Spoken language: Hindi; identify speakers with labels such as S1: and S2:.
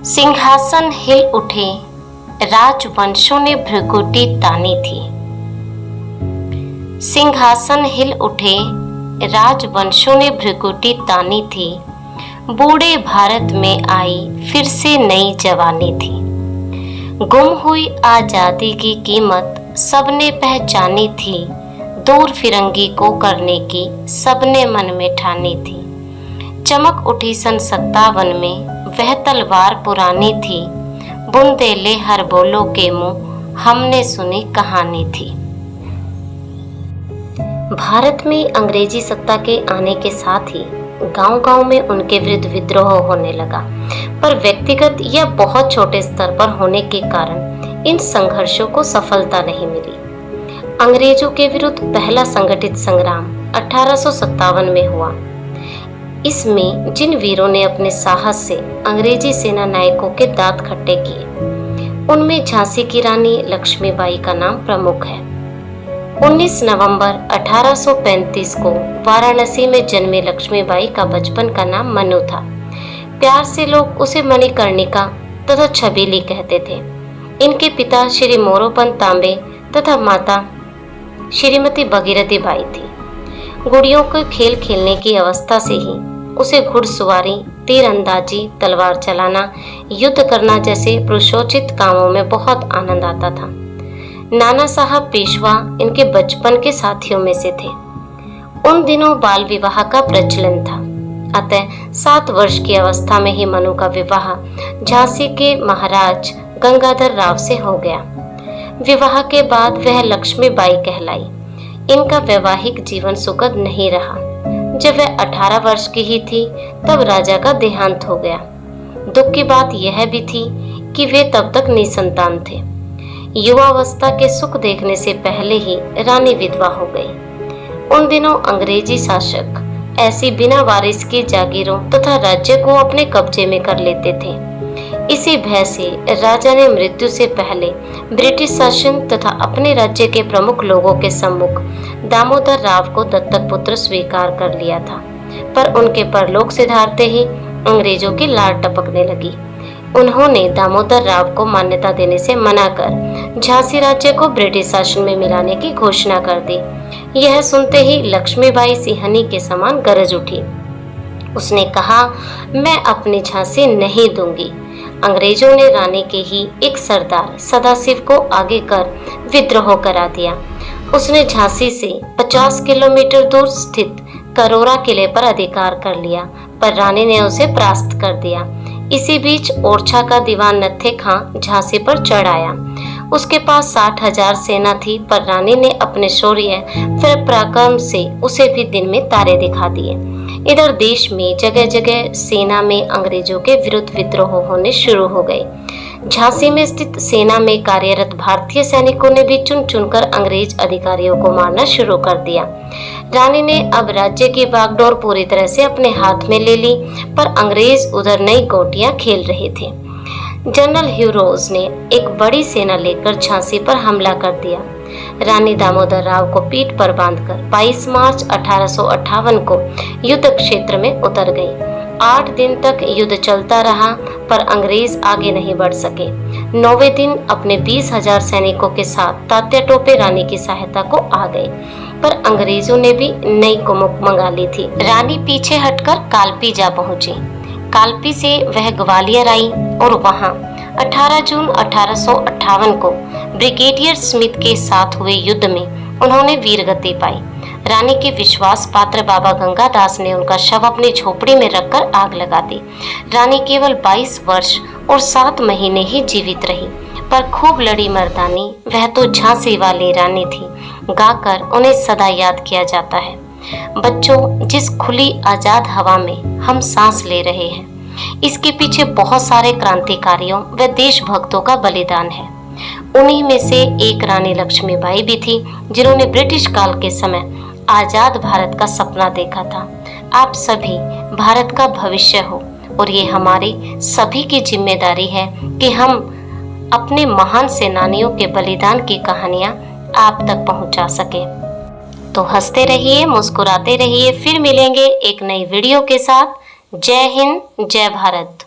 S1: सिंहासन हिल उठे, राजवंशों ने भ्रुकुटी तानी थी। सिंहासन हिल उठे, राजवंशों ने भ्रुकुटी तानी थी। बूढ़े भारत में आई फिर से नई जवानी थी। गुम हुई आजादी की कीमत सबने पहचानी थी। दूर फिरंगी को करने की सबने मन में ठानी थी। चमक उठी सन 57 में, वह तलवार पुरानी थी। बुंदेले हर बोलो के मुंह हमने सुनी कहानी थी। भारत में अंग्रेजी सत्ता के आने के साथ ही गांव-गांव में उनके विरुद्ध विद्रोह होने लगा, पर व्यक्तिगत या बहुत छोटे स्तर पर होने के कारण इन संघर्षों को सफलता नहीं मिली। अंग्रेजों के विरुद्ध पहला संगठित संग्राम 1857 में हुआ। इसमें जिन वीरों ने अपने साहस से अंग्रेजी सेना नायकों के दांत खट्टे किए, उनमें झांसी की रानी लक्ष्मीबाई का नाम प्रमुख है। 19 नवंबर 1835 को वाराणसी में जन्मे लक्ष्मीबाई का बचपन का नाम मनु था। प्यार से लोग उसे मणिकर्णिका तथा छबीली कहते थे। इनके पिता श्री मोरोपंत तांबे तथा माता श्रीमती भगीरथी बाई थी। गुड़ियों को खेल खेलने की अवस्था से ही उसे घुड़सवारी, तीरंदाजी, तलवार चलाना, युद्ध करना जैसे पुरुषोचित कामों में बहुत आनंद आता था। नाना साहब पेशवा इनके बचपन के साथियों में से थे। उन दिनों बाल विवाह का प्रचलन था, अतः 7 वर्ष की अवस्था में ही मनु का विवाह झांसी के महाराज गंगाधर राव से हो गया। विवाह के बाद वह लक्ष्मीबाई कहलाई। इनका वैवाहिक जीवन सुखद नहीं रहा। जब वह 18 वर्ष की ही थी तब राजा का देहांत हो गया। दुख की बात यह भी थी कि वे तब तक निसंतान थे। युवावस्था के सुख देखने से पहले ही रानी विधवा हो गई। उन दिनों अंग्रेजी शासक ऐसी बिना वारिस की जागीरों तथा राज्य को अपने कब्जे में कर लेते थे। इसी भय से राजा ने मृत्यु से पहले ब्रिटिश शासन तथा अपने राज्य के प्रमुख लोगों के सम्मुख दामोदर राव को दत्तक पुत्र स्वीकार कर लिया था, पर उनके परलोक सिधारते ही अंग्रेजों की लार टपकने लगी। उन्होंने दामोदर राव को मान्यता देने से मना कर झांसी राज्य को ब्रिटिश शासन में मिलाने की घोषणा कर दी। यह सुनते ही लक्ष्मीबाई सिंहनी के समान गरज उठी। उसने कहा, मैं अपनी झांसी नहीं दूंगी। अंग्रेजों ने रानी के ही एक सरदार सदाशिव को आगे कर विद्रोह करा दिया। उसने झांसी से 50 किलोमीटर दूर स्थित करोरा किले पर अधिकार कर लिया, पर रानी ने उसे परास्त कर दिया। इसी बीच ओरछा का दीवान नत्थे खां झांसी पर चढ़ आया। उसके पास 60,000 सेना थी, पर रानी ने अपने शौर्य व पराक्रम से उसे भी दिन में तारे दिखा दिए। इधर देश में जगह जगह सेना में अंग्रेजों के विरुद्ध विद्रोह होने शुरू हो गए। झांसी में स्थित सेना में कार्यरत भारतीय सैनिकों ने भी चुन चुनकर अंग्रेज अधिकारियों को मारना शुरू कर दिया। रानी ने अब राज्य की बागडोर पूरी तरह से अपने हाथ में ले ली, पर अंग्रेज उधर नई गोटियां खेल रहे थे। जनरल ह्यूरोज ने एक बड़ी सेना लेकर झांसी पर हमला कर दिया। रानी दामोदर राव को पीठ पर बांधकर 22 मार्च 1858 को युद्ध क्षेत्र में उतर गई। 8 दिन तक युद्ध चलता रहा, पर अंग्रेज आगे नहीं बढ़ सके। 9वें दिन अपने 20,000 सैनिकों के साथ तात्या टोपे रानी की सहायता को आ गए, पर अंग्रेजों ने भी नई कुमुक मंगा ली थी। रानी पीछे हटकर कालपी जा पहुंची। कालपी से वह ग्वालियर आई और वहां 18 जून 1858 को ब्रिगेडियर स्मिथ के साथ हुए युद्ध में उन्होंने वीरगति पाई। रानी के विश्वास पात्र बाबा गंगादास ने उनका शव अपनी झोपड़ी में रखकर आग लगा दी। रानी केवल 22 वर्ष और 7 महीने ही जीवित रही, पर खूब लड़ी मर्दानी वह तो झांसी वाली रानी थी। गाकर उन्हें सदा याद किया जाता है। बच्चों, जिस खुली आजाद हवा में हम सांस ले रहे हैं, इसके पीछे बहुत सारे क्रांतिकारियों व देशभक्तों का बलिदान है। उन्हीं में से एक रानी लक्ष्मीबाई भी थी, जिन्होंने ब्रिटिश काल के समय आजाद भारत का सपना देखा था। आप सभी भारत का भविष्य हो, और ये हमारी सभी की जिम्मेदारी है कि हम अपने महान सेनानियों के बलिदान की कहानियां आप तक पहुंचा सके। तो हंसते रहिए, मुस्कुराते रहिए। फिर मिलेंगे एक नई वीडियो के साथ। जय हिंद, जय भारत।